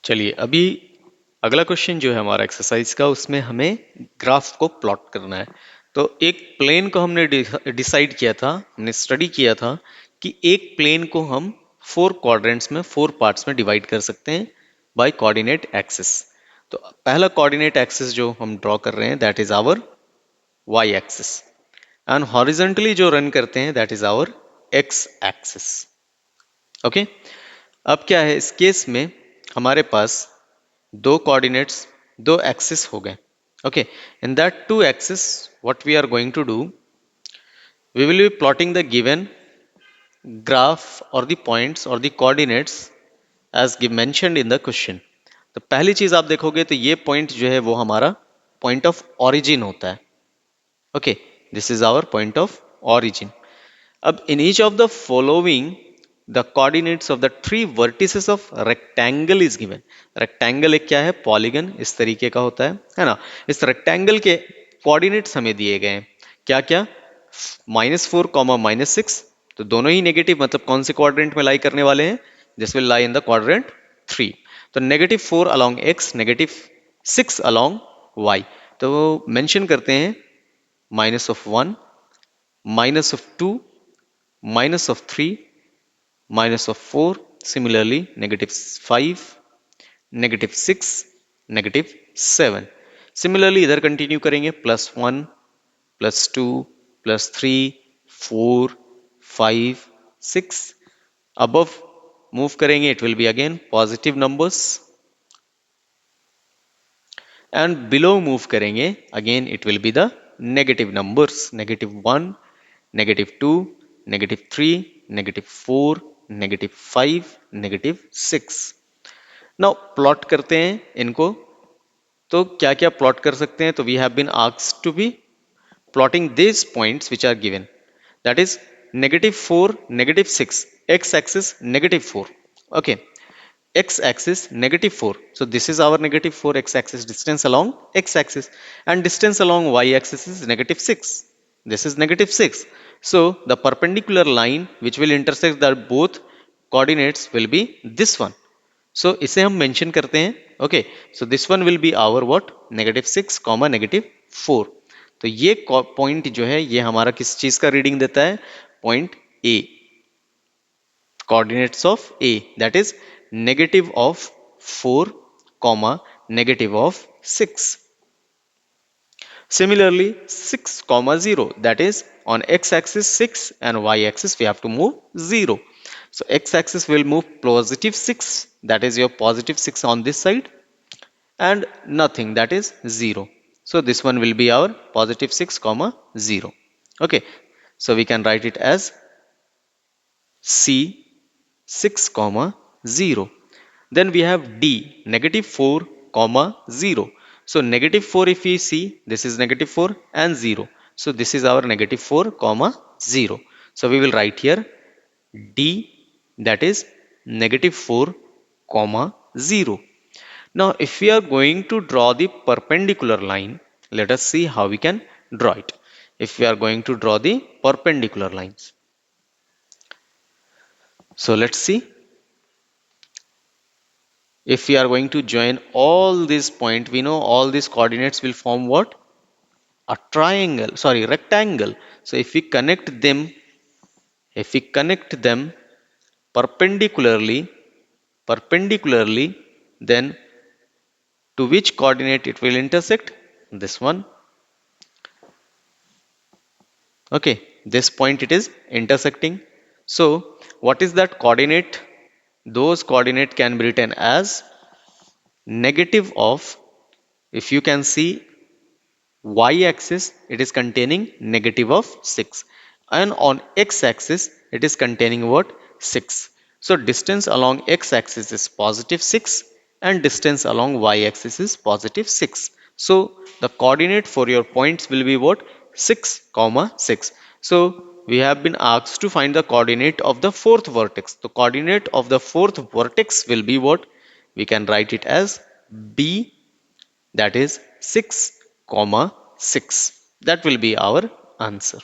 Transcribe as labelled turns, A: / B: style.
A: चलिए अभी अगला क्वेश्चन जो है हमारा एक्सरसाइज का, उसमें हमें ग्राफ को प्लॉट करना है। तो एक प्लेन को हमने डिसाइड किया था, हमने स्टडी किया था कि एक प्लेन को हम 4 क्वाड्रेंट्स में 4 पार्ट्स में डिवाइड कर सकते हैं बाय कोऑर्डिनेट एक्सिस। तो पहला कोऑर्डिनेट एक्सिस जो हम ड्रॉ कर रहे हैं that is our Y axis, and horizontally जो रन करते हैं that is our X axis. Okay, अब क्या है इस केस में हमारे पास दो कोऑर्डिनेट्स, दो एक्सिस हो गए। Okay, in that two axis what we are going to do, we will be plotting the given graph or the points or the coordinates as mentioned in the question। तो पहली चीज आप देखोगे तो ये पॉइंट जो है वो हमारा पॉइंट ऑफ ऑरिजिन होता है। Okay, this is our point of origin. अब in each of the following the coordinates of the 3 vertices of rectangle is given. Rectangle एक क्या है, पॉलीगन इस तरीके का होता है ना। इस रेक्टेंगल के कोऑर्डिनेट्स हमें दिए गए हैं, क्या क्या, -4 -6। तो दोनों ही नेगेटिव, मतलब कौन से क्वाड्रेंट में लाई करने वाले हैं, this will lie in the quadrant 3। तो -4 अलोंग x, -6 अलोंग y। तो मेंशन करते हैं -1, -2, -3, -4, similarly -5, -6, -7। सिमिलरली इधर कंटिन्यू करेंगे, +1, +2, +3, 4, 5, 6। अबव मूव करेंगे, it will be again positive numbers, and below move करेंगे again it will be the negative numbers, -1, -2, -3, -4, -5, -6। Now plot करते हैं इनको। तो क्या क्या प्लॉट कर सकते हैं, तो we have been asked to be plotting these points which are given, that is -4, -6, x-axis -4, okay, x-axis -4, so this is our -4 x-axis distance along x-axis, and distance along y-axis is -6, this is -6, so the perpendicular line which will intersect the both coordinates will be this one, so इसे हम mention करते हैं। Okay, so this one will be our what, -6, -4। तो ये point जो है ये हमारा किस चीज का रीडिंग देता है, point A, coordinates of A, that is -4, -6। Similarly 6, 0, that is on x-axis 6 and y-axis we have to move 0. So x-axis will move +6, that is your +6 on this side, and nothing, that is 0. So this one will be our +6, 0. Okay, so we can write it as C 6, 0. Then we have D, -4, 0. So -4, if we see, this is -4 and 0. So this is our -4, 0. So we will write here D, that is -4, 0. Now if we are going to draw the perpendicular line, let us see how we can draw it. If we are going to draw the perpendicular lines, so let's see. If we are going to join all these points, we know all these coordinates will form what, a triangle, sorry, rectangle. So if we connect them, perpendicularly, then to which coordinate it will intersect, this one. Okay, this point it is intersecting. So what is that coordinate, those coordinate can be written as negative of, if you can see, y-axis it is containing negative of 6, and on x-axis it is containing what, 6. So distance along x-axis is +6 and distance along y-axis is +6. So the coordinate for your points will be what, 6, 6. So we have been asked to find the coordinate of the fourth vertex. The coordinate of the fourth vertex will be what, we can write it as B, that is 6, 6. That will be our answer.